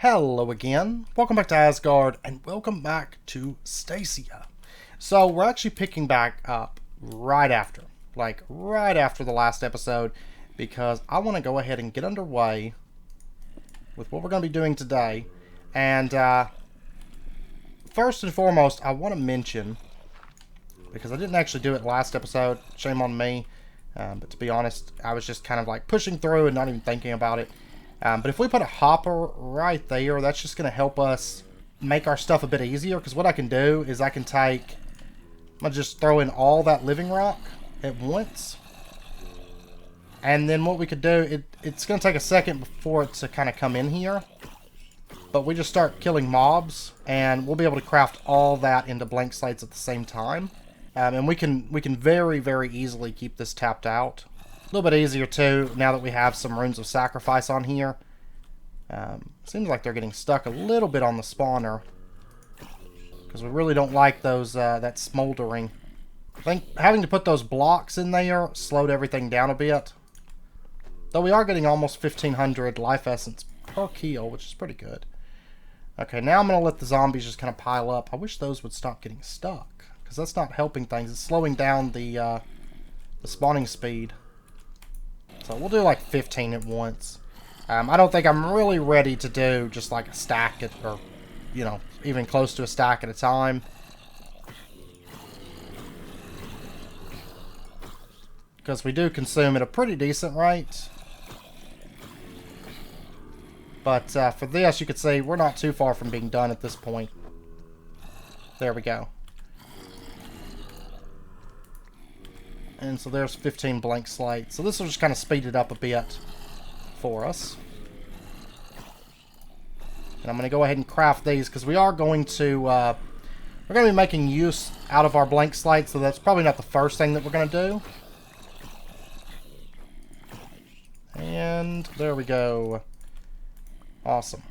Hello again, welcome back to Asgard, and welcome back to Stacia. So we're actually picking back up right after the last episode, because I want to go ahead and get underway with what we're going to be doing today. And first and foremost, I want to mention, because I didn't actually do it last episode, shame on me, but to be honest, I was just kind of like pushing through and not even thinking about it. But if we put a hopper right there, that's just going to help us make our stuff a bit easier. Because what I can do is I'm going to just throw in all that living rock at once. And then what we could do, it's going to take a second for it to kind of come in here. But we just start killing mobs, and we'll be able to craft all that into blank slates at the same time. And we can very, very easily keep this tapped out. A little bit easier too now that we have some runes of sacrifice on here. Seems like they're getting stuck a little bit on the spawner, because we really don't like those that smoldering. I think having to put those blocks in there slowed everything down a bit. Though we are getting almost 1500 life essence per kill, which is pretty good. Okay, now I'm going to let the zombies just kind of pile up. I wish those would stop getting stuck, because that's not helping things. It's slowing down the spawning speed. So we'll do like 15 at once. I don't think I'm really ready to do just like a stack or, you know, even close to a stack at a time. Because we do consume at a pretty decent rate. But for this, you could see we're not too far from being done at this point. There we go. And so there's 15 blank slates. So this will just kind of speed it up a bit for us. And I'm going to go ahead and craft these, because we are going to be making use out of our blank slates. So that's probably not the first thing that we're going to do. And there we go. Awesome.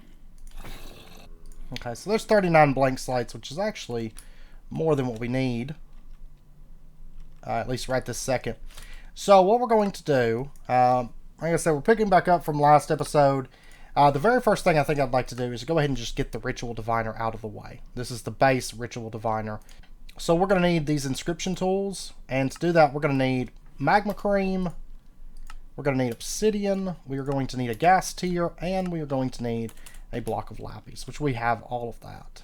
Okay, so there's 39 blank slates, which is actually more than what we need. At least right this second. So what we're going to do, like I said, we're picking back up from last episode. The very first thing I think I'd like to do is go ahead and just get the Ritual Diviner out of the way. This is the base Ritual Diviner. So we're going to need these inscription tools. And to do that, we're going to need magma cream. We're going to need obsidian. We are going to need a gas tier. And we are going to need a block of lapis, which we have all of that.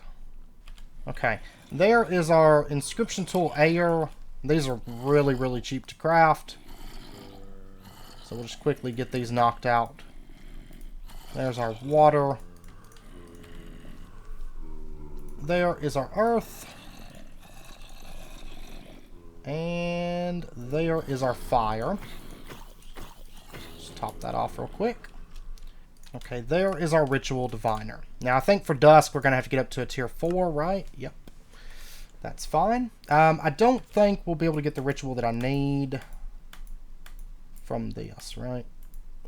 Okay, there is our inscription tool air. These are really, really cheap to craft. So we'll just quickly get these knocked out. There's our water. There is our earth. And there is our fire. Just top that off real quick. Okay, there is our Ritual Diviner. Now, I think for Dusk, we're going to have to get up to a tier 4, right? Yep. That's fine. I don't think we'll be able to get the ritual that I need from this, right?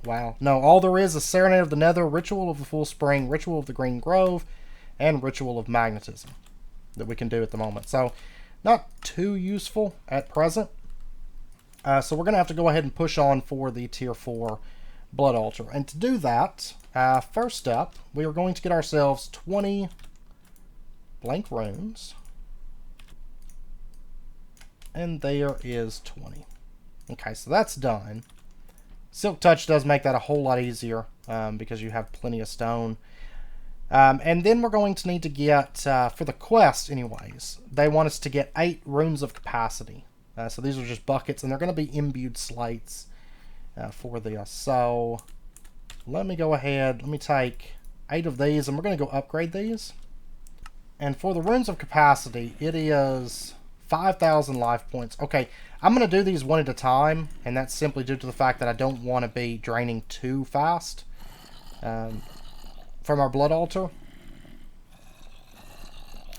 Wow. No, all there is Serenade of the Nether, Ritual of the Full Spring, Ritual of the Green Grove, and Ritual of Magnetism that we can do at the moment. So, not too useful at present. So we're going to have to go ahead and push on for the Tier 4 Blood Altar. And to do that, first up, we are going to get ourselves 20 blank runes. And there is 20. Okay, so that's done. Silk Touch does make that a whole lot easier because you have plenty of stone. And then we're going to need to get, for the quest anyways, they want us to get 8 runes of capacity. So these are just buckets, and they're going to be imbued slates for this. So let me go ahead, let me take 8 of these, and we're going to go upgrade these. And for the runes of capacity, it is 5,000 life points. Okay, I'm going to do these one at a time, and that's simply due to the fact that I don't want to be draining too fast from our blood altar.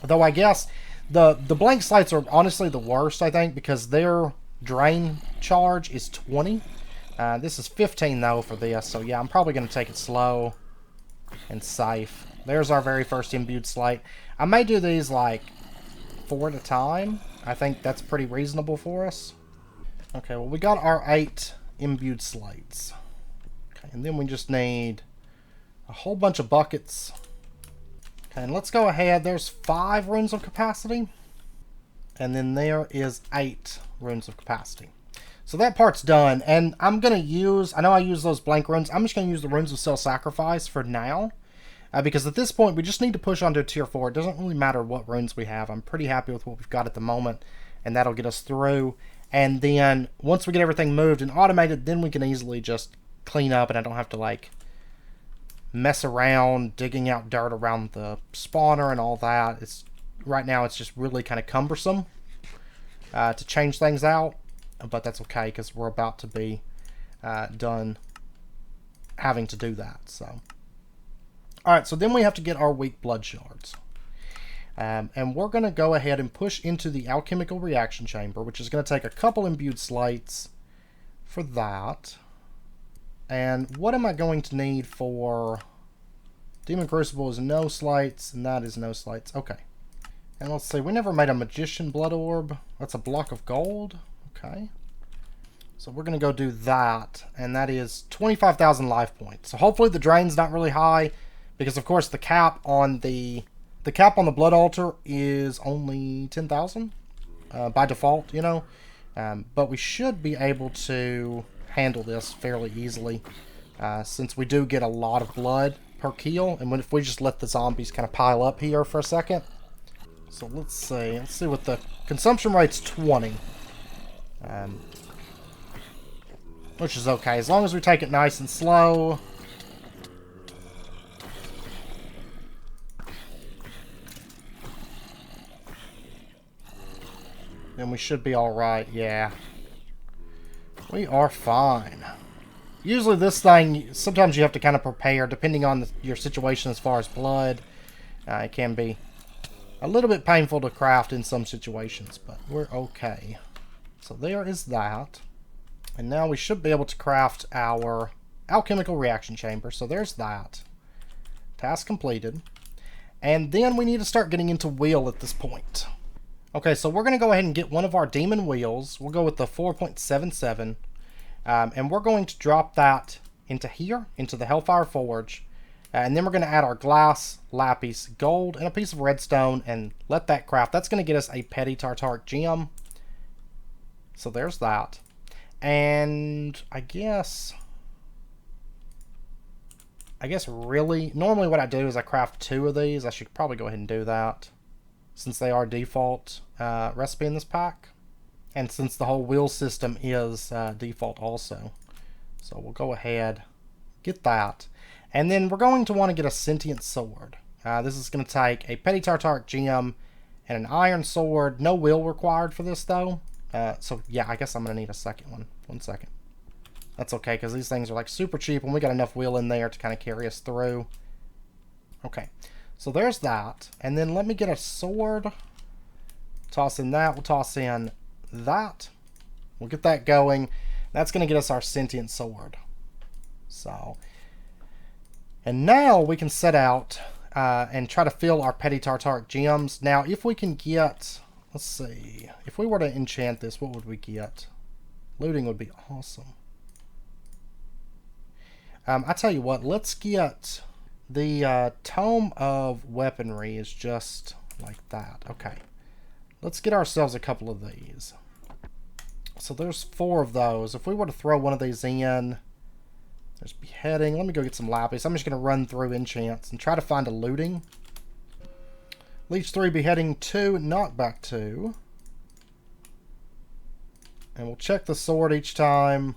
Though I guess the blank slates are honestly the worst, I think, because their drain charge is 20. This is 15 though for this, so yeah, I'm probably going to take it slow and safe. There's our very first imbued slate. I may do these like 4 at a time. I think that's pretty reasonable for us. Okay, well, we got our 8 imbued slates. Okay, and then we just need a whole bunch of buckets Okay, and let's go ahead. There's 5 runes of capacity. And then there is 8 runes of capacity. So that part's done. And I'm going to use, I know I use those blank runes. I'm just going to use the runes of self-sacrifice for now. Because at this point, we just need to push on to tier 4. It doesn't really matter what runes we have. I'm pretty happy with what we've got at the moment. And that'll get us through. And then once we get everything moved and automated, then we can easily just clean up. And I don't have to like mess around digging out dirt around the spawner and all that. It's right now it's just really kind of cumbersome to change things out, but that's okay because we're about to be done having to do that. So alright, so then we have to get our weak blood shards, and we're going to go ahead and push into the alchemical reaction chamber, which is going to take a couple imbued slates for that. And what am I going to need for Demon Crucible? Is no slates, and that is no slates. Okay. And let's see, we never made a Magician Blood Orb. That's a block of gold. Okay. So we're going to go do that, and that is 25,000 life points. So hopefully the drain's not really high, because of course the cap on the Blood Altar is only 10,000 by default, you know. But we should be able to handle this fairly easily, since we do get a lot of blood per kill, and if we just let the zombies kind of pile up here for a second. So let's see what the consumption rate's 20, which is okay as long as we take it nice and slow. Then we should be all right. Yeah. We are fine. Usually this thing, sometimes you have to kind of prepare, depending on your situation as far as blood. It can be a little bit painful to craft in some situations, but we're okay. So there is that. And now we should be able to craft our alchemical reaction chamber. So there's that. Task completed. And then we need to start getting into wheel at this point. Okay, so we're going to go ahead and get one of our demon wheels. We'll go with the 4.77. And we're going to drop that into here, into the Hellfire Forge. And then we're going to add our glass, lapis, gold, and a piece of redstone, and let that craft. That's going to get us a petty tartaric gem. So there's that. And I guess really, normally what I do is I craft 2 of these. I should probably go ahead and do that, since they are default recipe in this pack. And since the whole wheel system is default also. So we'll go ahead, get that. And then we're going to want to get a sentient sword. This is going to take a petty tartaric gem and an iron sword. No wheel required for this though. So yeah, I guess I'm going to need a second one. 1 second. That's okay, because these things are like super cheap and we got enough wheel in there to kind of carry us through. Okay, so there's that. And then let me get a sword. Toss in that. We'll toss in that. We'll get that going. That's going to get us our sentient sword. So, and now we can set out and try to fill our petty tartaric gems. Now, if we can get, let's see, if we were to enchant this, what would we get? Looting would be awesome. I tell you what, let's get the Tome of Weaponry is just like that. Okay. Let's get ourselves a couple of these. So there's 4 of those. If we were to throw one of these in, there's beheading. Let me go get some lapis. I'm just going to run through enchants and try to find a looting. Leech 3, beheading 2, knockback 2. And we'll check the sword each time.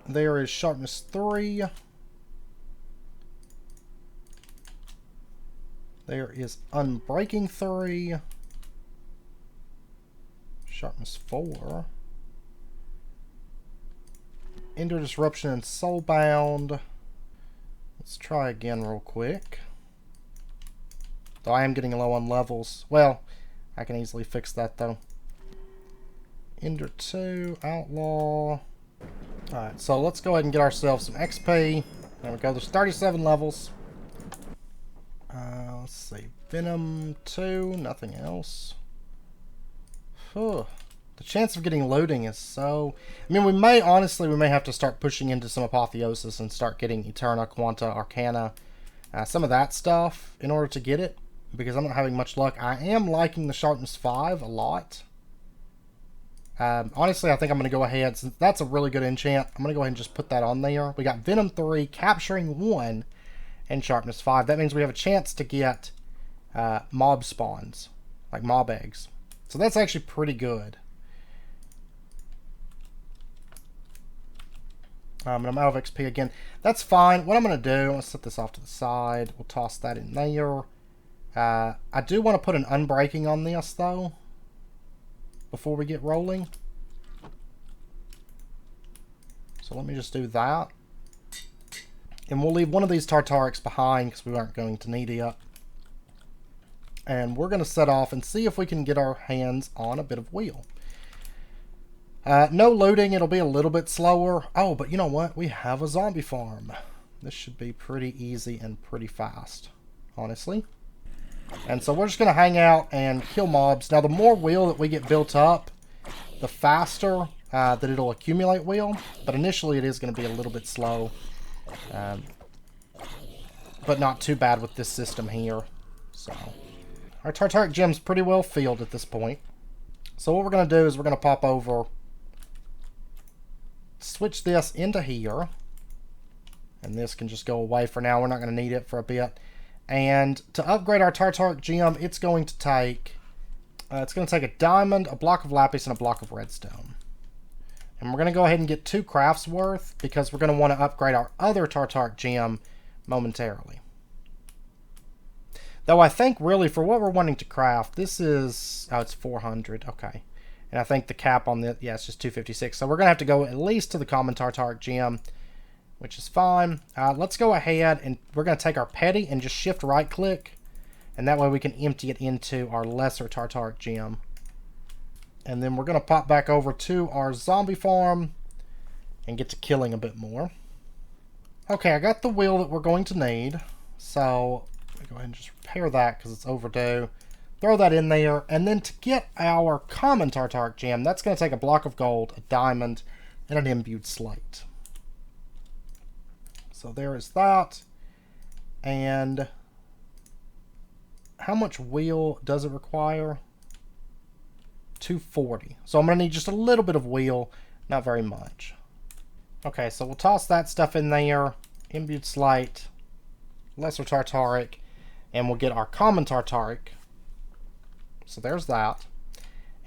There is sharpness 3. There is unbreaking 3. Sharpness 4. Ender disruption and soulbound. Let's try again real quick. Though I am getting low on levels. Well, I can easily fix that though. Ender 2, outlaw. Alright, so let's go ahead and get ourselves some XP. There we go, there's 37 levels. Let's see, Venom 2, nothing else. Whew. The chance of getting looting is so... I mean, we may have to start pushing into some Apotheosis and start getting Eterna, Quanta, Arcana. some of that stuff in order to get it, because I'm not having much luck. I am liking the sharpness 5 a lot. Honestly, I think I'm going to go ahead, since that's a really good enchant, I'm going to go ahead and just put that on there. We got Venom 3, Capturing 1, and Sharpness 5. That means we have a chance to get mob spawns, like mob eggs. So that's actually pretty good. And I'm out of XP again. That's fine. What I'm going to do, I'll set this off to the side. We'll toss that in there. I do want to put an unbreaking on this, though, before we get rolling. So let me just do that. And we'll leave one of these tartarics behind because we aren't going to need it. And we're going to set off and see if we can get our hands on a bit of wheel. No looting, it'll be a little bit slower. Oh, but you know what? We have a zombie farm. This should be pretty easy and pretty fast, honestly. And so we're just going to hang out and kill mobs. Now, the more wheel that we get built up, the faster that it'll accumulate wheel. But initially, it is going to be a little bit slow. But not too bad with this system here. So, our tartaric gem's pretty well filled at this point. So what we're going to do is we're going to pop over, switch this into here. And this can just go away for now. We're not going to need it for a bit. And to upgrade our tartaric gem, it's going to take a diamond, a block of lapis, and a block of redstone. And we're going to go ahead and get 2 crafts worth because we're going to want to upgrade our other tartaric gem momentarily. Though I think really for what we're wanting to craft, this is, oh, it's 400, okay. And I think the cap on the, yeah, it's just 256. So we're going to have to go at least to the common tartaric gem, which is fine. Let's go ahead and we're going to take our petty and just shift right click. And that way we can empty it into our lesser tartaric gem. And then we're going to pop back over to our zombie farm and get to killing a bit more. Okay, I got the wheel that we're going to need. So let me go ahead and just repair that because it's overdue. Throw that in there. And then to get our common tartaric gem, that's going to take a block of gold, a diamond, and an imbued slate. So there is that. And how much wheel does it require? 240. So I'm going to need just a little bit of wheel, not very much. Okay, so we'll toss that stuff in there. Imbued slate, lesser tartaric, and we'll get our common tartaric. So there's that.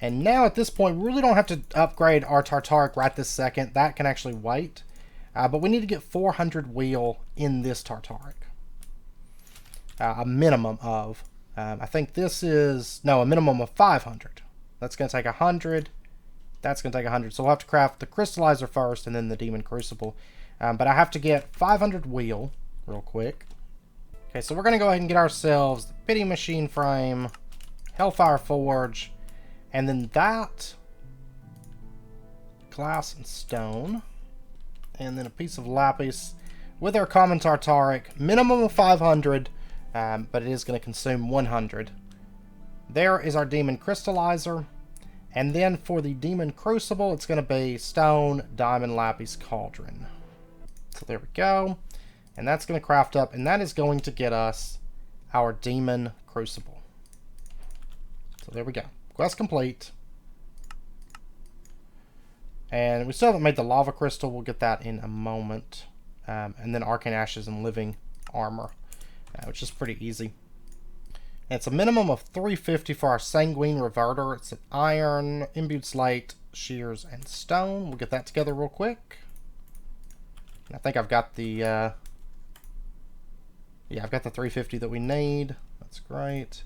And now at this point, we really don't have to upgrade our tartaric right this second. That can actually wait. But we need to get 400 wheel in this tartaric. A minimum of, I think this is, no, a minimum of 500. That's going to take 100. That's going to take 100. So we'll have to craft the crystallizer first and then the demon crucible. But I have to get 500 wheel real quick. Okay, so we're going to go ahead and get ourselves the pity machine frame, hellfire forge, and then that, glass and stone. And then a piece of lapis with our common tartaric. Minimum of 500, but it is going to consume 100. There is our demon crystallizer. And then for the demon crucible, it's going to be stone, diamond, lapis, cauldron. So there we go. And that's going to craft up, and that is going to get us our demon crucible. So there we go. Quest complete. And we still haven't made the lava crystal. We'll get that in a moment. And then arcane ashes and living armor, which is pretty easy. And it's a minimum of 350 for our sanguine reverter. It's an iron, imbued slate, shears, and stone. We'll get that together real quick. And I think I've got the, yeah, I've got the 350 that we need. That's great.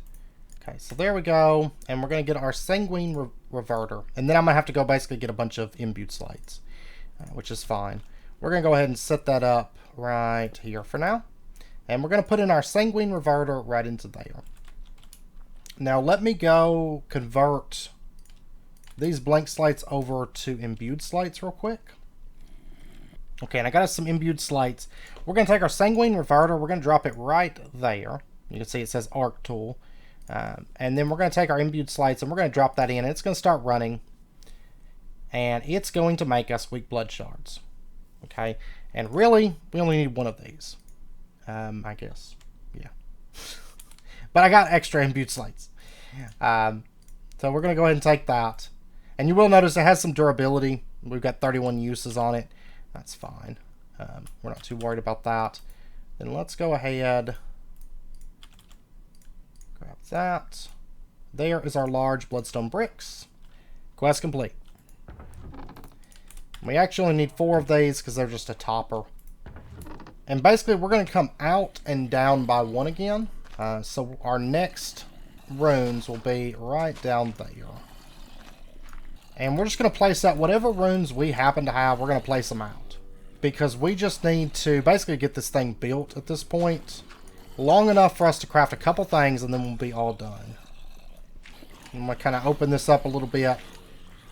Okay, so there we go, and we're going to get our sanguine reverter, and then I'm going to have to go basically get a bunch of imbued slates, which is fine. We're going to go ahead and set that up right here for now, and we're going to put in our sanguine reverter right into there. Now let me go convert these blank slates over to imbued slates real quick. Okay, and I got us some imbued slates. We're going to take our sanguine reverter, we're going to drop it right there. You can see it says arc tool. And then we're going to take our imbued slates and we're going to drop that in. And it's going to start running. And it's going to make us weak blood shards. Okay. And really, we only need one of these. I guess. Yeah. But I got extra imbued slates. So we're going to go ahead and take that. And you will notice it has some durability. We've got 31 uses on it. That's fine. We're not too worried about that. Then let's go ahead. Grab that. There is our large bloodstone bricks. Quest complete. We actually only need 4 of these because they're just a topper. And basically we're going to come out and down by 1 again. So our next runes will be right down there. And we're just going to place out whatever runes we happen to have, we're going to place them out. Because we just need to basically get this thing built at this point. Long enough for us to craft a couple things and then we'll be all done. I'm going to kind of open this up a little bit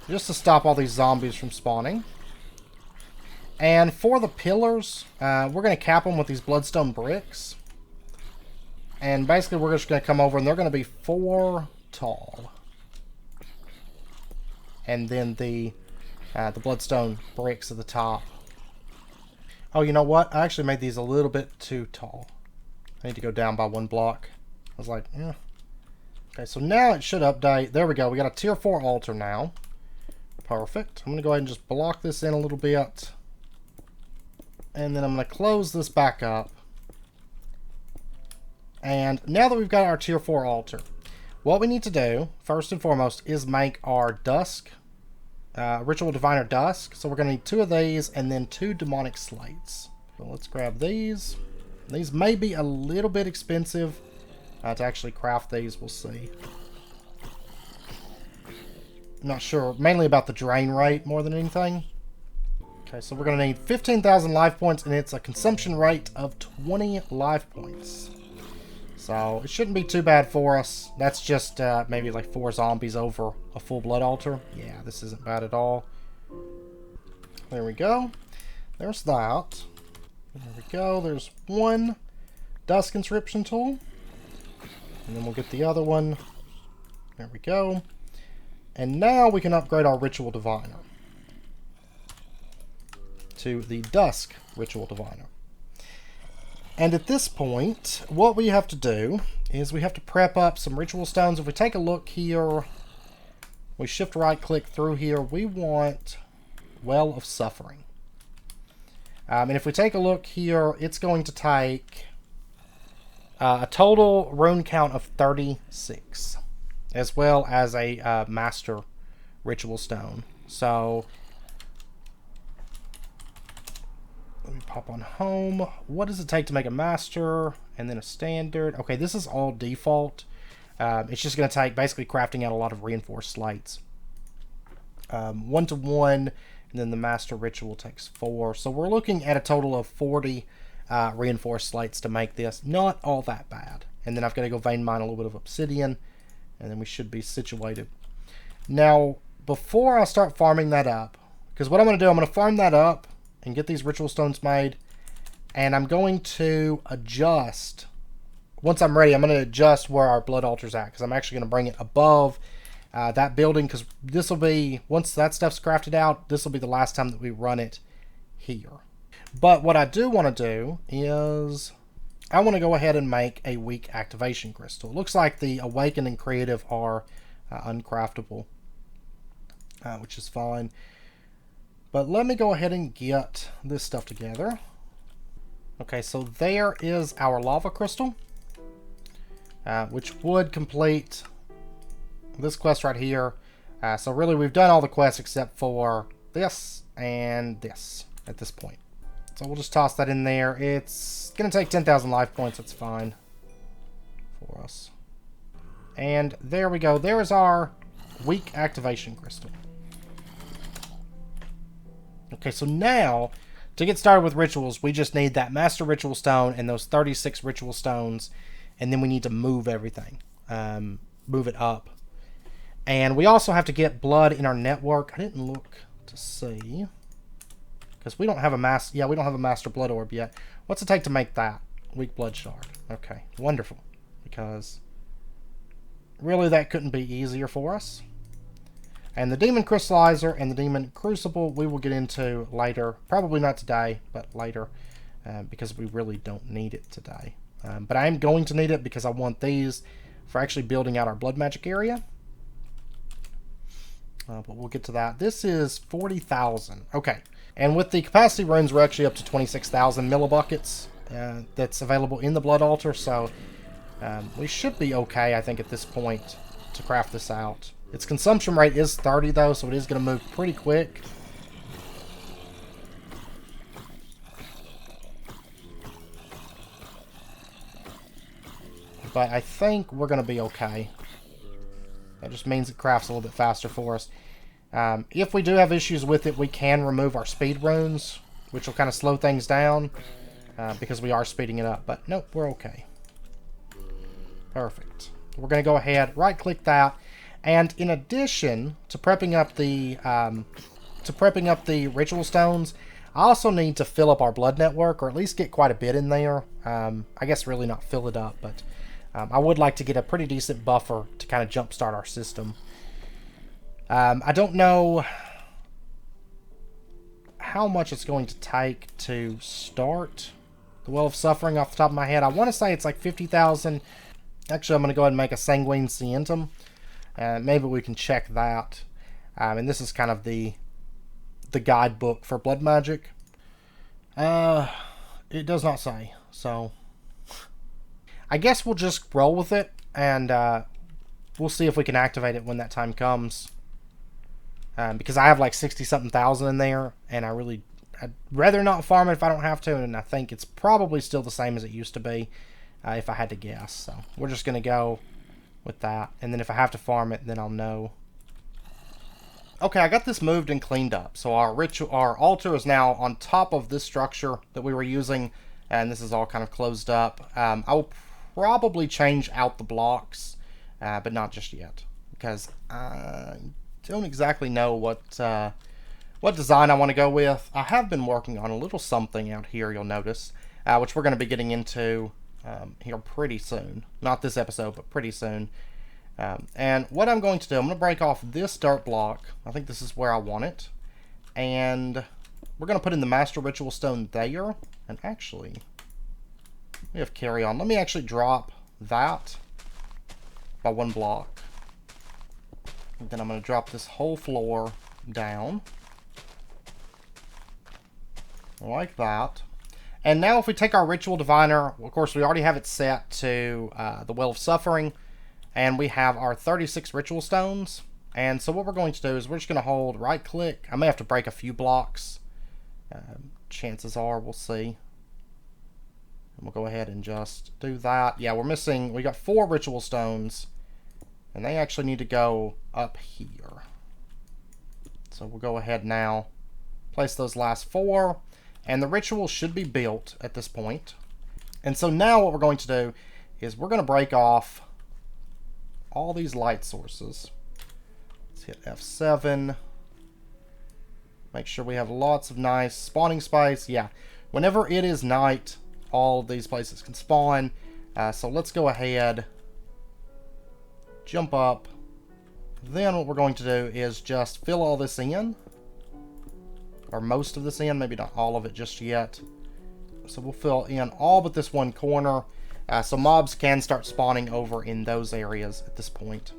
just to stop all these zombies from spawning. And for the pillars, we're going to cap them with these bloodstone bricks. And basically we're just going to come over and they're going to be 4 tall. And then the bloodstone bricks at the top. Oh, you know what? I actually made these a little bit too tall. I need to go down by 1 block. I was like, yeah. Okay, so now it should update. There we go. We got a tier 4 altar now. Perfect. I'm going to go ahead and just block this in a little bit. And then I'm going to close this back up. And now that we've got our tier 4 altar, what we need to do, first and foremost, is make our dusk, ritual diviner dusk. So we're going to need 2 of these and then 2 demonic slates. So let's grab these. These may be a little bit expensive to actually craft these. We'll see. Not sure. Mainly about the drain rate more than anything. Okay, so we're going to need 15,000 life points, and it's a consumption rate of 20 life points. So it shouldn't be too bad for us. That's just maybe like 4 zombies over a full blood altar. Yeah, this isn't bad at all. There we go. There's that. There we go. There's 1 dusk inscription tool. And then we'll get the other one. There we go. And now we can upgrade our ritual diviner to the dusk ritual diviner. And at this point, what we have to do is we have to prep up some ritual stones. If we take a look here, we shift right click through here, we want Well of Suffering. And if we take a look here, it's going to take a total rune count of 36, as well as a master ritual stone. So let me pop on home. What does it take to make a master and then a standard? Okay, this is all default. It's just going to take basically crafting out a lot of reinforced slates. 1 to 1, and then the master ritual takes 4. So we're looking at a total of 40 reinforced slates to make this. Not all that bad. And then I've got to go vein mine a little bit of obsidian, and then we should be situated. Now, before I start farming that up, because what I'm going to do, I'm going to farm that up and get these ritual stones made, and I'm going to adjust. Once I'm ready, I'm going to adjust where our blood altar's at, because I'm actually going to bring it above that building, because this will be, once that stuff's crafted out, this will be the last time that we run it here. But what I do want to do is I want to go ahead and make a weak activation crystal. It looks like the Awakened and Creative are uncraftable, which is fine. But let me go ahead and get this stuff together. Okay, so there is our lava crystal, which would complete this quest right here. So really we've done all the quests except for this and this at this point. So we'll just toss that in there. It's going to take 10,000 life points. That's fine for us. And there we go. There is our weak activation crystal. Okay, so now, to get started with rituals, we just need that master ritual stone and those 36 ritual stones, and then we need to move everything. Move it up. And we also have to get blood in our network. I didn't look to see, because we don't have a master. Yeah, we don't have a master blood orb yet. What's it take to make that? Weak blood shard. Okay, wonderful. Because really that couldn't be easier for us. And the demon crystallizer and the demon crucible we will get into later. Probably not today, but later, because we really don't need it today. But I am going to need it because I want these for actually building out our blood magic area. But we'll get to that. This is 40,000. Okay. And with the capacity runes, we're actually up to 26,000 millibuckets that's available in the blood altar. So we should be okay, I think, at this point to craft this out. Its consumption rate is 30, though, so it is going to move pretty quick. But I think we're going to be okay. That just means it crafts a little bit faster for us. If we do have issues with it, we can remove our speed runes, which will kind of slow things down because we are speeding it up. But nope, we're okay. Perfect. We're going to go ahead, right-click that, and in addition to prepping up the ritual stones, I also need to fill up our blood network, or at least get quite a bit in there. I guess really not fill it up, but I would like to get a pretty decent buffer to kind of jumpstart our system. I don't know how much it's going to take to start the Well of Suffering off the top of my head. I want to say it's like 50,000. Actually, I'm going to go ahead and make a Sanguine Scientum. Maybe we can check that. And this is kind of the guidebook for blood magic. It does not say, so I guess we'll just roll with it, and we'll see if we can activate it when that time comes. Because I have like 60-something thousand in there, and I'd rather not farm it if I don't have to, and I think it's probably still the same as it used to be, if I had to guess. So we're just going to go with that, and then if I have to farm it, then I'll know. Okay, I got this moved and cleaned up. So our altar is now on top of this structure that we were using, and this is all kind of closed up. I will probably change out the blocks, but not just yet, because I don't exactly know what design I want to go with. I have been working on a little something out here, you'll notice, which we're going to be getting into here pretty soon. Not this episode, but pretty soon. And what I'm going to do, I'm going to break off this dirt block. I think this is where I want it. And we're going to put in the Master Ritual Stone there. And actually, we have carry on. Let me actually drop that by one block. And then I'm going to drop this whole floor down. Like that. And now if we take our Ritual Diviner, of course we already have it set to the Well of Suffering. And we have our 36 Ritual Stones. And so what we're going to do is we're just going to hold right click. I may have to break a few blocks. Chances are, we'll see. And we'll go ahead and just do that. Yeah, we got 4 Ritual Stones. And they actually need to go up here. So we'll go ahead now, place those last 4. And the ritual should be built at this point. And so now what we're going to do is we're going to break off all these light sources. Let's hit F7. Make sure we have lots of nice spawning space. Yeah, whenever it is night, all of these places can spawn. So let's go ahead, jump up. Then what we're going to do is just fill all this in. Or most of this in, maybe not all of it just yet. So we'll fill in all but this one corner. So mobs can start spawning over in those areas at this point.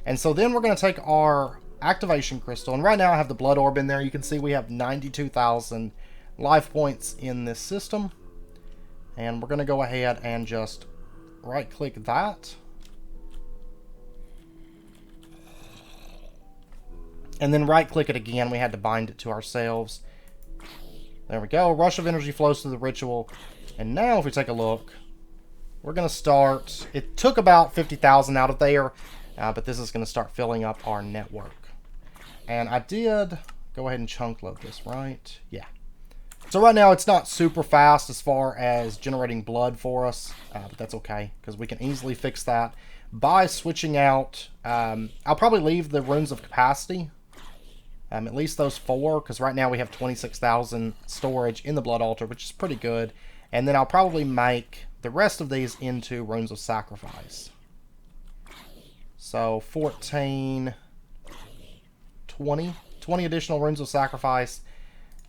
And so then we're going to take our activation crystal. And right now I have the blood orb in there. You can see we have 92,000 life points in this system. And we're going to go ahead and just right click that. And then right click it again. We had to bind it to ourselves. There we go. Rush of energy flows through the ritual. And now if we take a look, we're going to start. It took about 50,000 out of there. But this is going to start filling up our network. And I did go ahead and chunk load this, right? Yeah. So right now it's not super fast as far as generating blood for us. But that's okay, because we can easily fix that by switching out. I'll probably leave the runes of capacity. At least those 4, because right now we have 26,000 storage in the blood altar, which is pretty good. And then I'll probably make the rest of these into runes of sacrifice. So 14, 20 additional runes of sacrifice.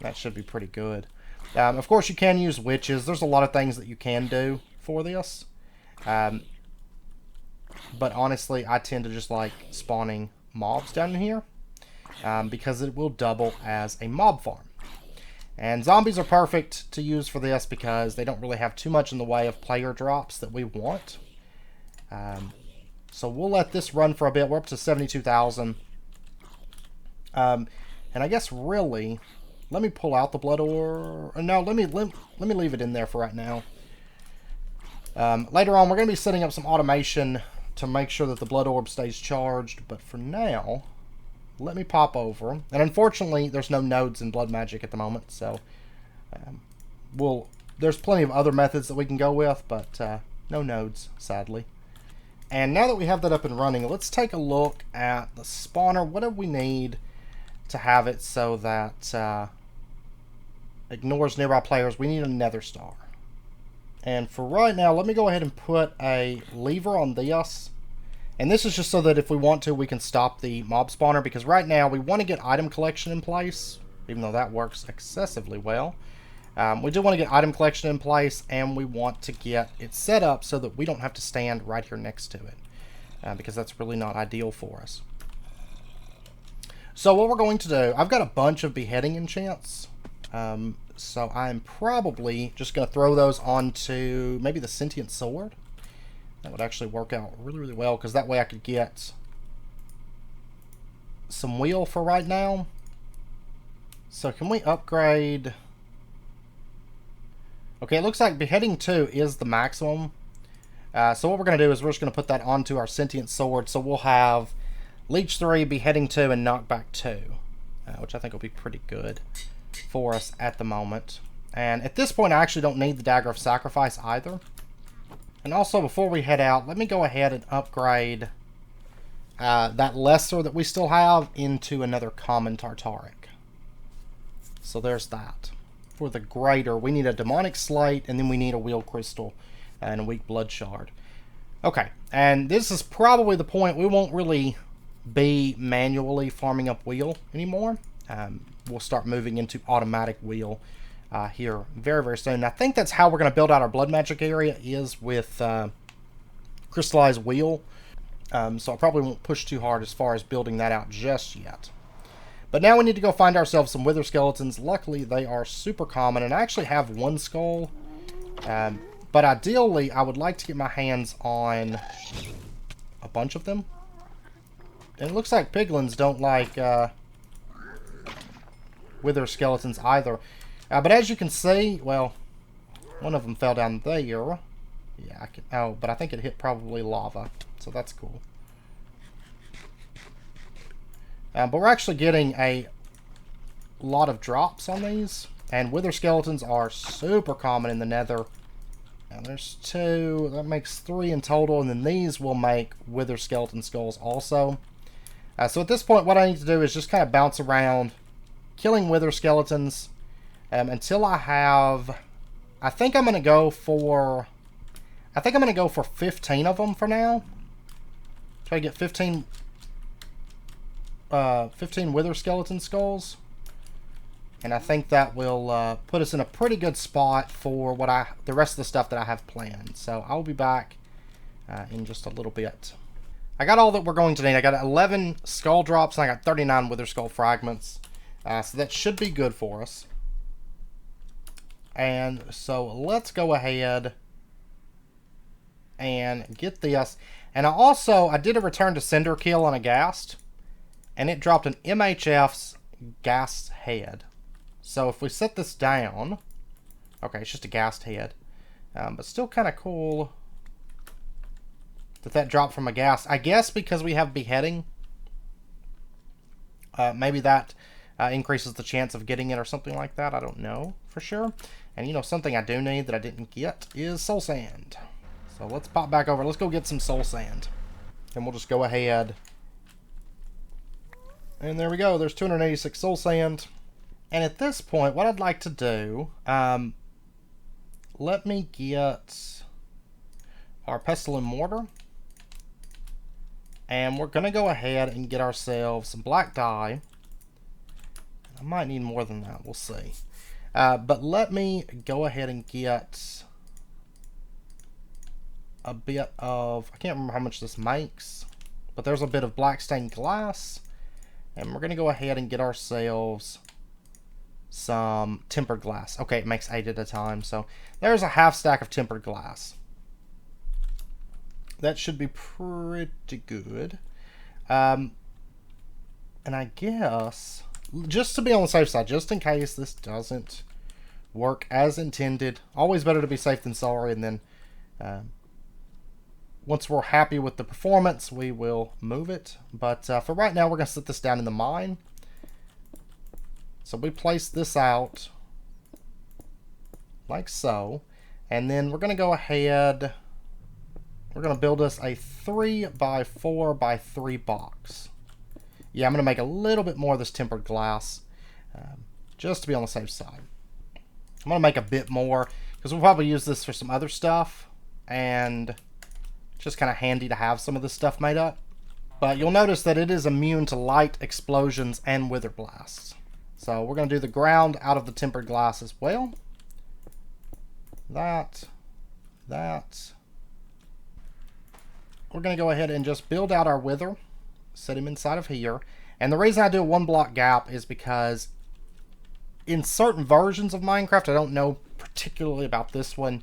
That should be pretty good. Of course, you can use witches. There's a lot of things that you can do for this. But honestly, I tend to just like spawning mobs down in here because it will double as a mob farm. And zombies are perfect to use for this because they don't really have too much in the way of player drops that we want. So we'll let this run for a bit. We're up to 72,000. And I guess really, let me pull out the blood ore. No, let me leave it in there for right now. Later on, we're going to be setting up some automation to make sure that the blood orb stays charged. But for now, let me pop over. And unfortunately, there's no nodes in blood magic at the moment. So there's plenty of other methods that we can go with, but no nodes, sadly. And now that we have that up and running, let's take a look at the spawner. What do we need to have it so that ignores nearby players? We need a nether star. And for right now, let me go ahead and put a lever on this. And this is just so that if we want to, we can stop the mob spawner. Because right now, we want to get item collection in place. Even though that works excessively well. We do want to get item collection in place. And we want to get it set up so that we don't have to stand right here next to it. Because that's really not ideal for us. So what we're going to do, I've got a bunch of beheading enchants. So I'm probably just going to throw those onto maybe the Sentient sword. That would actually work out really, really well, because that way I could get some wheel for right now. So can we upgrade? Okay, it looks like beheading 2 is the maximum. So what we're going to do is we're just going to put that onto our Sentient sword. So we'll have Leech 3, beheading 2, and knockback 2, which I think will be pretty good for us at the moment. And at this point, I actually don't need the Dagger of Sacrifice either. And also, before we head out, let me go ahead and upgrade that lesser that we still have into another common tartaric. So there's that. For the greater, we need a demonic slate, and then we need a wheel crystal and a weak blood shard. Okay, and this is probably the point we won't really be manually farming up wheel anymore. We'll start moving into automatic wheel here very, very soon. I think that's how we're going to build out our blood magic area, is with crystallized wheel. So I probably won't push too hard as far as building that out just yet. But now we need to go find ourselves some wither skeletons. Luckily, they are super common, and I actually have one skull. But ideally, I would like to get my hands on a bunch of them. And it looks like piglins don't like wither skeletons either. But as you can see, well, one of them fell down there. Yeah, but I think it hit probably lava. So that's cool. But we're actually getting a lot of drops on these. And wither skeletons are super common in the nether. And there's 2. That makes 3 in total. And then these will make wither skeleton skulls also. So at this point, what I need to do is just kind of bounce around, killing wither skeletons until I have. I think I'm going to go for 15 of them for now. Try to get 15 wither skeleton skulls, and I think that will put us in a pretty good spot for the rest of the stuff that I have planned. So I'll be back in just a little bit. I got all that we're going to need. I got 11 skull drops, and I got 39 wither skull fragments. So that should be good for us. And so let's go ahead and get this. And I did a return to sender kill on a ghast, and it dropped an MHF's ghast head. So if we set this down, okay, it's just a ghast head, but still kind of cool that dropped from a ghast. I guess because we have beheading, maybe that increases the chance of getting it or something like that. I don't know for sure. And you know, something I do need that I didn't get is soul sand. So let's pop back over. Let's go get some soul sand. And we'll just go ahead. And there we go. There's 286 soul sand. And at this point, what I'd like to do, let me get our pestle and mortar. And we're going to go ahead and get ourselves some black dye. I might need more than that. We'll see. But let me go ahead and get a bit of, I can't remember how much this makes, but there's a bit of black stained glass. And we're going to go ahead and get ourselves some tempered glass. Okay, it makes 8 at a time. So there's a half stack of tempered glass. That should be pretty good. And I guess, just to be on the safe side, just in case this doesn't work as intended, always better to be safe than sorry. And then once we're happy with the performance, we will move it. But for right now, we're going to set this down in the mine. So we place this out like so. And then we're going to go ahead. We're going to build us a 3x4x3 box. Yeah, I'm going to make a little bit more of this tempered glass just to be on the safe side. I'm going to make a bit more because we'll probably use this for some other stuff. And just kind of handy to have some of this stuff made up. But you'll notice that it is immune to light, explosions, and wither blasts. So we're going to do the ground out of the tempered glass as well. That. We're going to go ahead and just build out our wither. Set him inside of here. And the reason I do a 1 block gap is because in certain versions of Minecraft, I don't know particularly about this one,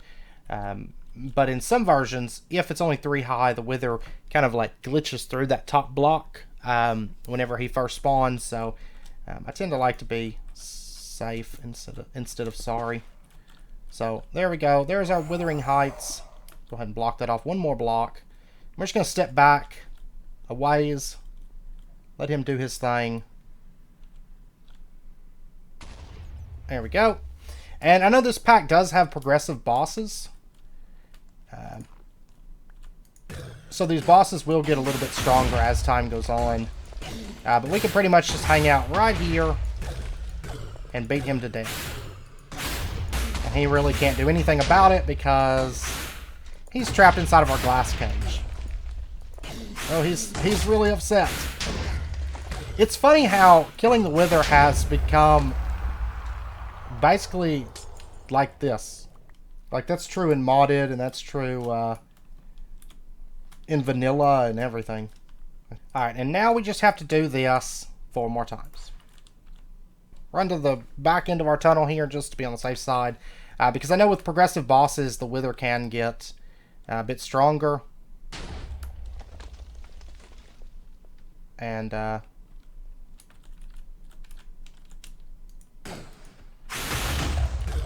but in some versions, if it's only 3 high, the wither kind of like glitches through that top block whenever he first spawns. So I tend to like to be safe instead of sorry. So there we go. There's our withering heights. Go ahead and block that off. 1 more block. We're just going to step back a ways. Let him do his thing. There we go. And I know this pack does have progressive bosses. So these bosses will get a little bit stronger as time goes on. But we can pretty much just hang out right here and beat him to death. And he really can't do anything about it because he's trapped inside of our glass cage. Oh, he's really upset. It's funny how killing the wither has become basically like this. Like, that's true in modded, and that's true in vanilla and everything. Alright, and now we just have to do this 4 more times. Run to the back end of our tunnel here just to be on the safe side. Because I know with progressive bosses, the wither can get a bit stronger. And, yeah,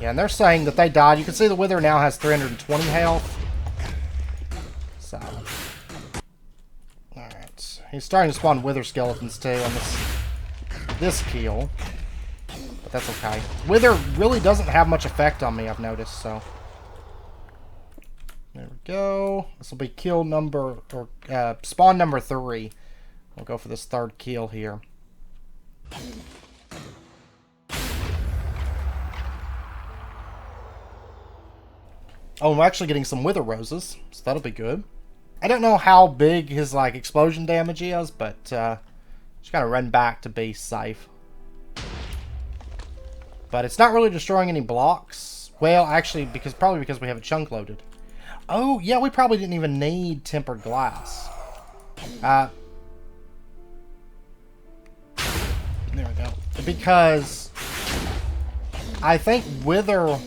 and they're saying that they died. You can see the wither now has 320 health. So, alright. He's starting to spawn wither skeletons too on this kill. But that's okay. Wither really doesn't have much effect on me, I've noticed, so. There we go. This will be kill number, or spawn number 3. We'll go for this 3rd kill here. Oh, I'm actually getting some wither roses, so that'll be good. I don't know how big his like explosion damage is, but just gotta run back to be safe. But it's not really destroying any blocks. Well, actually, probably because we have it chunk loaded. Oh, yeah, we probably didn't even need tempered glass. There we go. Because I think wither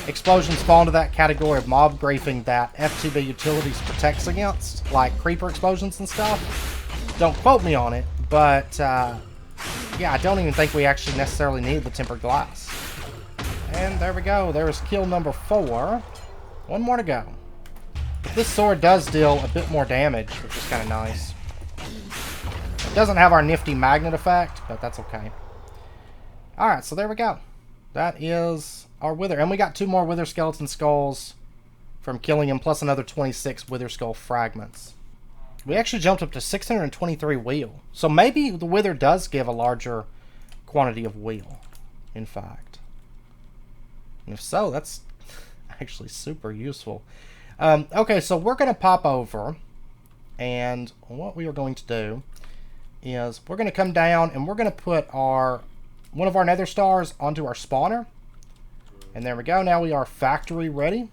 explosions fall into that category of mob griefing that FTB Utilities protects against, like creeper explosions and stuff. Don't quote me on it, but yeah, I don't even think we actually necessarily need the tempered glass. And there we go. There's kill number 4. 1 more to go. This sword does deal a bit more damage, which is kind of nice. It doesn't have our nifty magnet effect, but that's okay. Alright, so there we go. That is our wither. And we got 2 more wither skeleton skulls from killing him, plus another 26 wither skull fragments. We actually jumped up to 623 wheel. So maybe the wither does give a larger quantity of wheel, in fact. And if so, that's actually super useful. Okay, so we're going to pop over. And what we are going to do is we're going to come down and we're going to put one of our nether stars onto our spawner. And there we go. Now we are factory ready.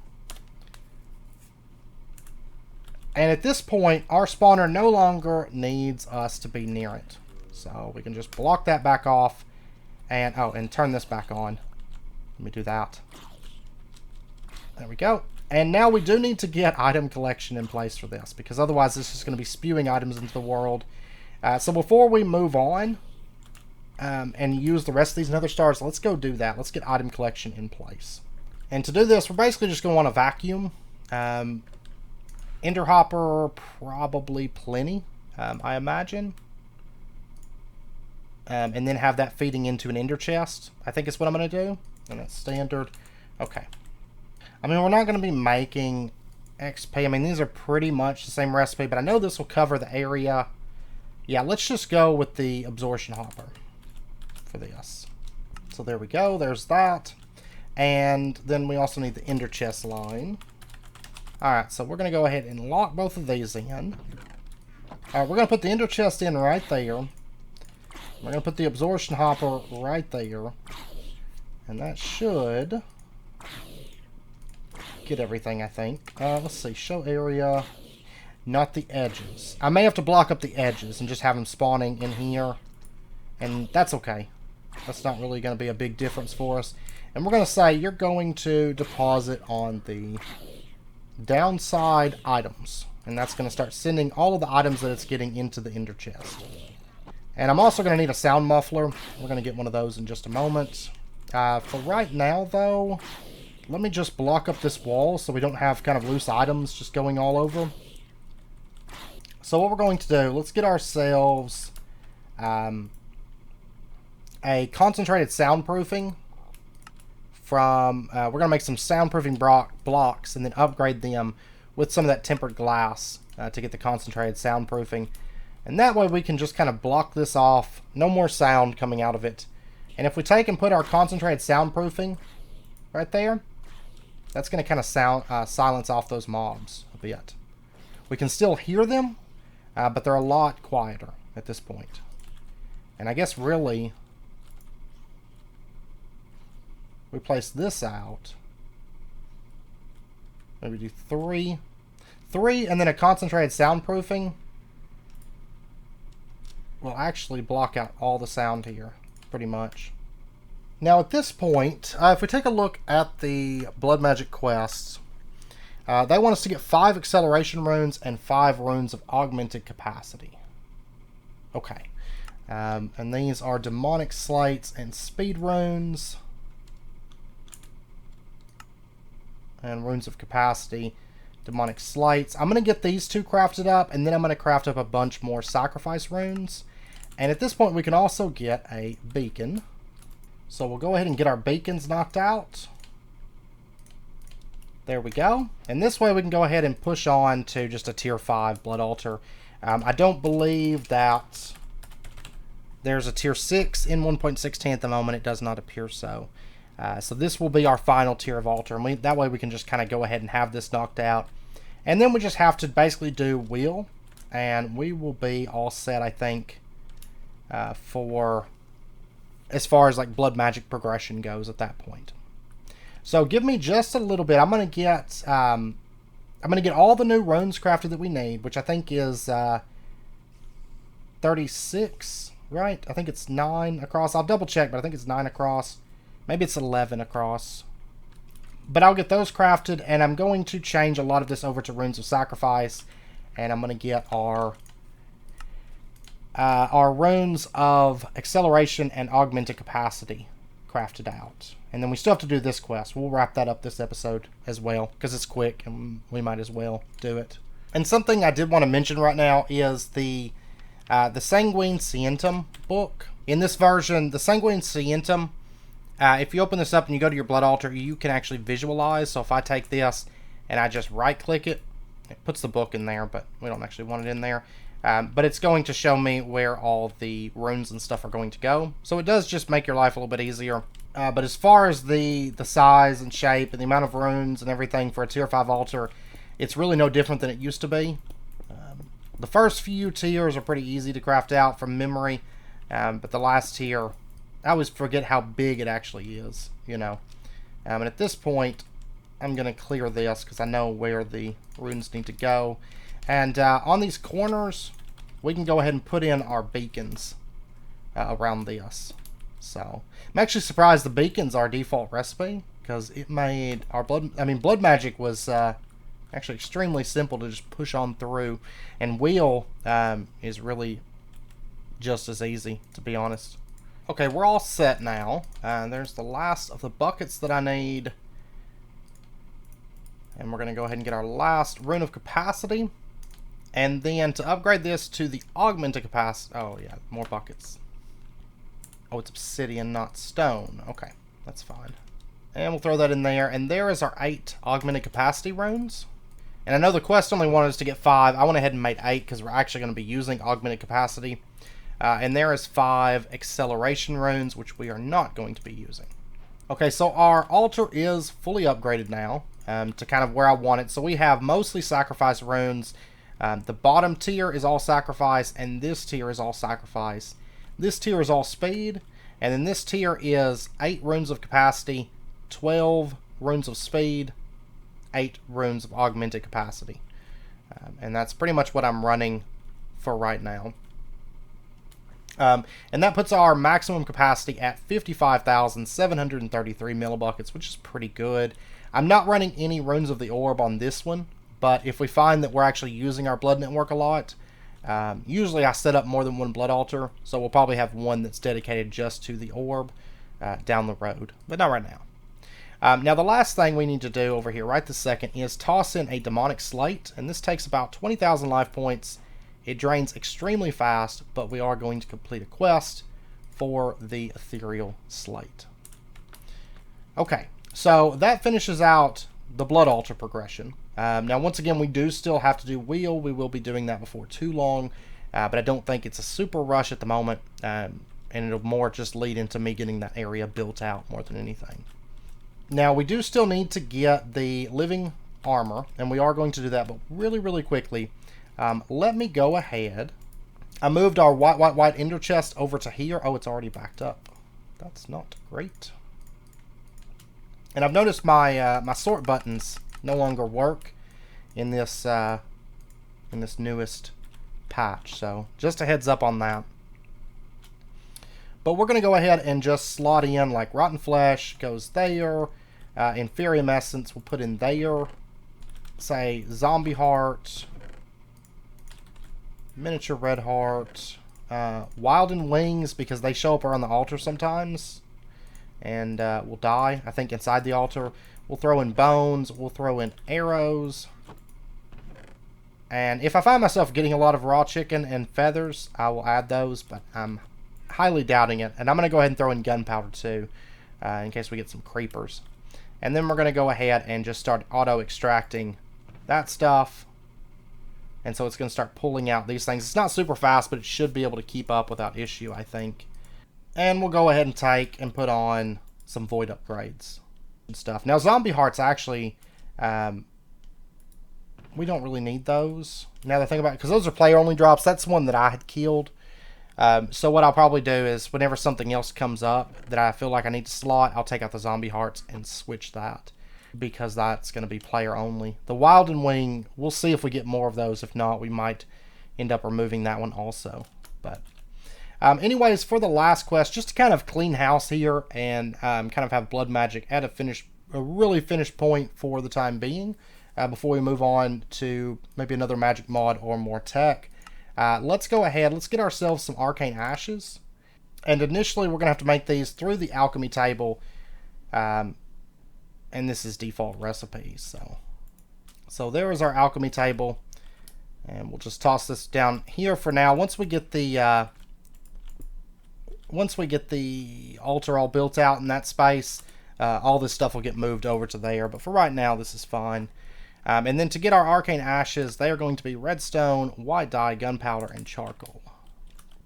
And at this point, our spawner no longer needs us to be near it. So we can just block that back off. And, oh, and turn this back on. Let me do that. There we go. And now we do need to get item collection in place for this, because otherwise this is going to be spewing items into the world. So before we move on and use the rest of these nether stars, let's go do that. Let's get item collection in place. And to do this, we're basically just going to want to vacuum. Ender hopper, probably plenty, I imagine. And then have that feeding into an ender chest. I think is what I'm going to do. And that's standard. Okay. I mean, we're not going to be making XP. I mean, these are pretty much the same recipe, but I know this will cover the area. Yeah, let's just go with the absorption hopper for this. So there we go. There's that. And then we also need the ender chest line. Alright, so we're going to go ahead and lock both of these in. Alright, we're going to put the ender chest in right there. We're going to put the absorption hopper right there. And that should get everything, I think. Let's see. Show area. Not the edges. I may have to block up the edges and just have them spawning in here. And that's okay. That's not really going to be a big difference for us. And we're going to say you're going to deposit on the downside items. And that's going to start sending all of the items that it's getting into the ender chest. And I'm also going to need a sound muffler. We're going to get one of those in just a moment. For right now, though, let me just block up this wall so we don't have kind of loose items just going all over. So what we're going to do, let's get ourselves a concentrated soundproofing from, we're going to make some soundproofing blocks and then upgrade them with some of that tempered glass to get the concentrated soundproofing. And that way we can just kind of block this off. No more sound coming out of it. And if we take and put our concentrated soundproofing right there, that's going to kind of silence off those mobs a bit. We can still hear them, but they're a lot quieter at this point. And I guess really, we place this out. Maybe do three, and then a concentrated soundproofing will actually block out all the sound here, pretty much. Now at this point, if we take a look at the Blood Magic quests, they want us to get 5 acceleration runes and 5 runes of augmented capacity. Okay. And these are demonic slates and speed runes. And runes of capacity, demonic slates. I'm going to get these 2 crafted up, and then I'm going to craft up a bunch more sacrifice runes. And at this point, we can also get a beacon. So we'll go ahead and get our beacons knocked out. There we go. And this way we can go ahead and push on to just a tier 5 blood altar. I don't believe that there's a tier 6 in 1.16 at the moment. It does not appear so. So this will be our final tier of altar. And that way we can just kind of go ahead and have this knocked out. And then we just have to basically do wheel. And we will be all set, I think, for as far as like blood magic progression goes at that point. So give me just a little bit. I'm gonna get all the new runes crafted that we need, which I think is 36, right? I think it's 9 across. I'll double check, but I think it's 9 across. Maybe it's 11 across. But I'll get those crafted, and I'm going to change a lot of this over to runes of sacrifice, and I'm gonna get our runes of acceleration and augmented capacity crafted out. And then we still have to do this quest. We'll wrap that up this episode as well, because it's quick and we might as well do it. And something I did want to mention right now is the Sanguine Scientum book. In this version, the Sanguine Scientum, if you open this up and you go to your blood altar, you can actually visualize. So if I take this and I just right click it, it puts the book in there, but we don't actually want it in there. But it's going to show me where all the runes and stuff are going to go. So it does just make your life a little bit easier. But as far as the size and shape and the amount of runes and everything for a tier 5 altar, it's really no different than it used to be. The first few tiers are pretty easy to craft out from memory. But the last tier, I always forget how big it actually is, you know. And at this point, I'm going to clear this because I know where the runes need to go. And on these corners, we can go ahead and put in our beacons around this. So I'm actually surprised the beacons are default recipe, because it made our blood magic was actually extremely simple to just push on through, and wheel is really just as easy, to be honest. Okay, we're all set now. There's the last of the buckets that I need, and we're going to go ahead and get our last rune of capacity, and then to upgrade this to the augmented capacity. Oh yeah, more buckets. Oh, it's obsidian, not stone. Okay, that's fine. And we'll throw that in there. And there is our 8 augmented capacity runes. And I know the quest only wanted us to get 5. I went ahead and made 8 because we're actually going to be using augmented capacity. And there is 5 acceleration runes, which we are not going to be using. Okay, so our altar is fully upgraded now to kind of where I want it. So we have mostly sacrifice runes. The bottom tier is all sacrifice, and this tier is all sacrifice. This tier is all speed, and then this tier is 8 runes of capacity, 12 runes of speed, 8 runes of augmented capacity. And that's pretty much what I'm running for right now. And that puts our maximum capacity at 55,733 millibuckets, which is pretty good. I'm not running any runes of the orb on this one, but if we find that we're actually using our blood network a lot, usually I set up more than one blood altar, so we'll probably have one that's dedicated just to the orb down the road, but not right now. Now the last thing we need to do over here right this second is toss in a demonic slate, and this takes about 20,000 life points. It drains extremely fast, but we are going to complete a quest for the ethereal slate. Okay, so that finishes out the blood altar progression. Now once again, we do still have to do wheel. We will be doing that before too long, but I don't think it's a super rush at the moment, and it'll more just lead into me getting that area built out more than anything. Now we do still need to get the living armor, and we are going to do that, but really quickly. Let me go ahead. I moved our white ender chest over to here. Oh, it's already backed up. That's not great. And I've noticed my my sort buttons no longer work in this newest patch. So just a heads up on that. But we're going to go ahead and just slot in like rotten flesh goes there. Inferium essence we'll put in there. Say zombie heart. Miniature red heart. Wilden wings, because they show up around the altar sometimes. And will die, I think, inside the altar. We'll throw in bones. We'll throw in arrows. And if I find myself getting a lot of raw chicken and feathers, I will add those, but I'm highly doubting it. And I'm going to go ahead and throw in gunpowder too, in case we get some creepers. And then we're going to go ahead and just start auto-extracting that stuff. And so it's going to start pulling out these things. It's not super fast, but it should be able to keep up without issue, I think. And we'll go ahead and take and put on some void upgrades and stuff. Now, zombie hearts actually, we don't really need those. Now that I think about it, because those are player-only drops. That's one that I had killed. So what I'll probably do is whenever something else comes up that I feel like I need to slot, I'll take out the zombie hearts and switch that, because that's going to be player only. The Wilden Wing, we'll see if we get more of those. If not, we might end up removing that one also. But anyways, for the last quest, just to kind of clean house here and kind of have blood magic at a really finished point for the time being, before we move on to maybe another magic mod or more tech. Let's go ahead, let's get ourselves some arcane ashes. And initially we're going to have to make these through the alchemy table. And this is default recipes. So there is our alchemy table. And we'll just toss this down here for now. Once we get the altar all built out in that space, all this stuff will get moved over to there. But for right now, this is fine. And then to get our arcane ashes, they are going to be redstone, white dye, gunpowder, and charcoal.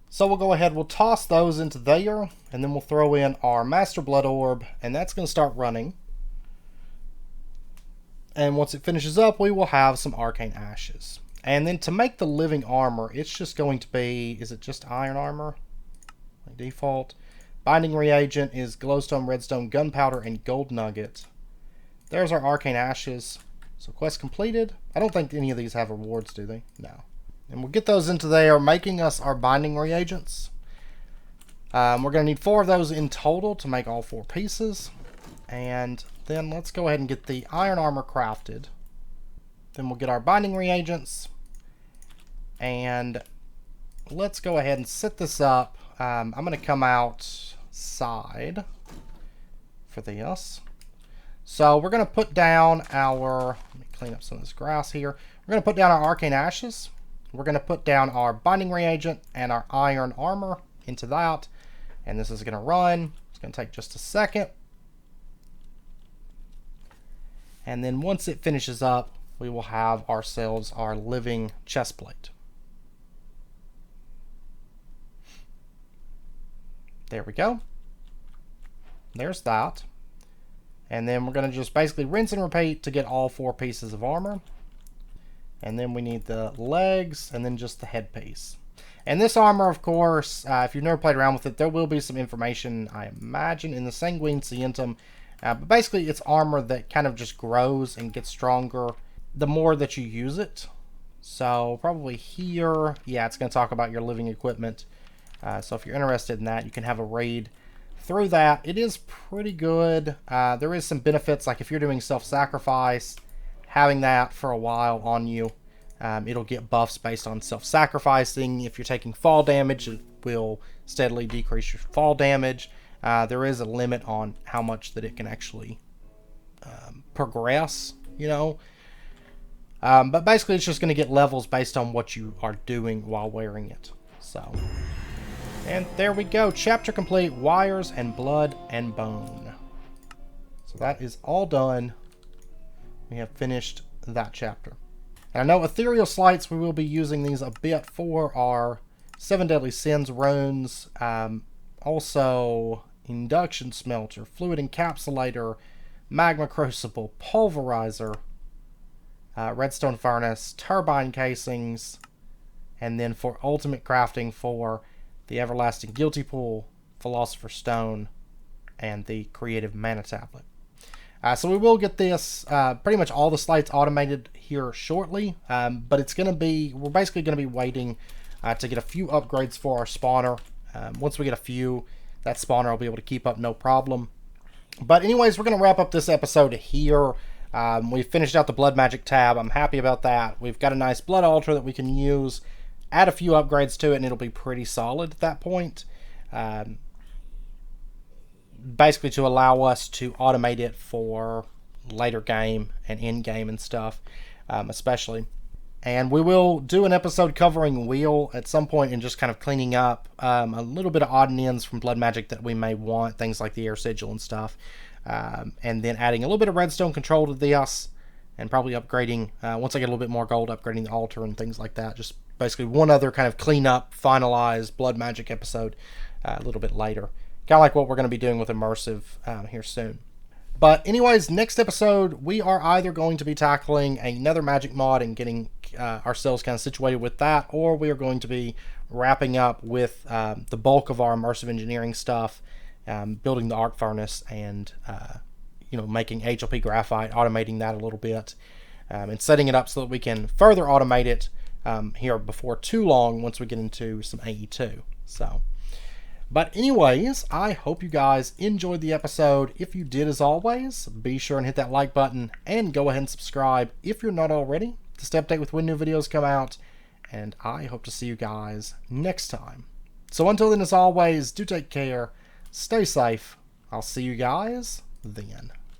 So we'll go ahead, we'll toss those into there, and then we'll throw in our master blood orb, and that's going to start running. And once it finishes up, we will have some arcane ashes. And then to make the living armor, it's just going to be, is it just iron armor? By default. Binding reagent is glowstone, redstone, gunpowder, and gold nugget. There's our arcane ashes. So quest completed. I don't think any of these have rewards, do they? No. And we'll get those into there, making us our binding reagents. We're going to need 4 of those in total to make all 4 pieces. And then let's go ahead and get the iron armor crafted. Then we'll get our binding reagents. And let's go ahead and set this up. I'm going to come outside for this. So we're going to put down our, let me clean up some of this grass here. We're going to put down our arcane ashes. We're going to put down our binding reagent and our iron armor into that. And this is going to run. It's going to take just a second. And then once it finishes up, we will have ourselves our living chest plate. There we go. There's that. And then we're going to just basically rinse and repeat to get all 4 pieces of armor. And then we need the legs and then just the headpiece. And this armor, of course, if you've never played around with it, there will be some information, I imagine, in the Sanguine Sentient. But basically, it's armor that kind of just grows and gets stronger the more that you use it. So probably here, yeah, it's going to talk about your living equipment. So if you're interested in that, you can have a read through that. It is pretty good. There is some benefits, like if you're doing self-sacrifice, having that for a while on you, it'll get buffs based on self-sacrificing. If you're taking fall damage, it will steadily decrease your fall damage. There is a limit on how much that it can actually progress, you know. But basically, it's just going to get levels based on what you are doing while wearing it. So, and there we go. Chapter complete. Wires and blood and bone. So that is all done. We have finished that chapter. And I know ethereal slights, we will be using these a bit for our 7 deadly sins runes. Also, induction smelter, fluid encapsulator, magma crucible, pulverizer, redstone furnace, turbine casings, and then for ultimate crafting for the everlasting guilty pool, philosopher's stone, and the creative mana tablet. So we will get this, pretty much all the slights automated here shortly, but it's going to be, we're basically going to be waiting to get a few upgrades for our spawner. Once we get a few, that spawner will be able to keep up no problem. But anyways, we're going to wrap up this episode here. We've finished out the blood magic tab. I'm happy about that. We've got a nice blood altar that we can use, add a few upgrades to it, and it'll be pretty solid at that point. Basically to allow us to automate it for later game and end game and stuff, especially. And we will do an episode covering wheel at some point and just kind of cleaning up a little bit of odd and ends from blood magic that we may want, things like the air sigil and stuff, and then adding a little bit of redstone control to this, and probably upgrading, once I get a little bit more gold, upgrading the altar and things like that. Just basically one other kind of clean up, finalized blood magic episode a little bit later. Kind of like what we're going to be doing with immersive here soon. But anyways, next episode, we are either going to be tackling another magic mod and getting ourselves kind of situated with that, or we are going to be wrapping up with the bulk of our immersive engineering stuff, building the arc furnace and making HLP graphite, automating that a little bit, and setting it up so that we can further automate it here before too long once we get into some AE2. So. But anyways, I hope you guys enjoyed the episode. If you did, as always, be sure and hit that like button and go ahead and subscribe if you're not already to stay updated with when new videos come out. And I hope to see you guys next time. So until then, as always, do take care, stay safe. I'll see you guys then.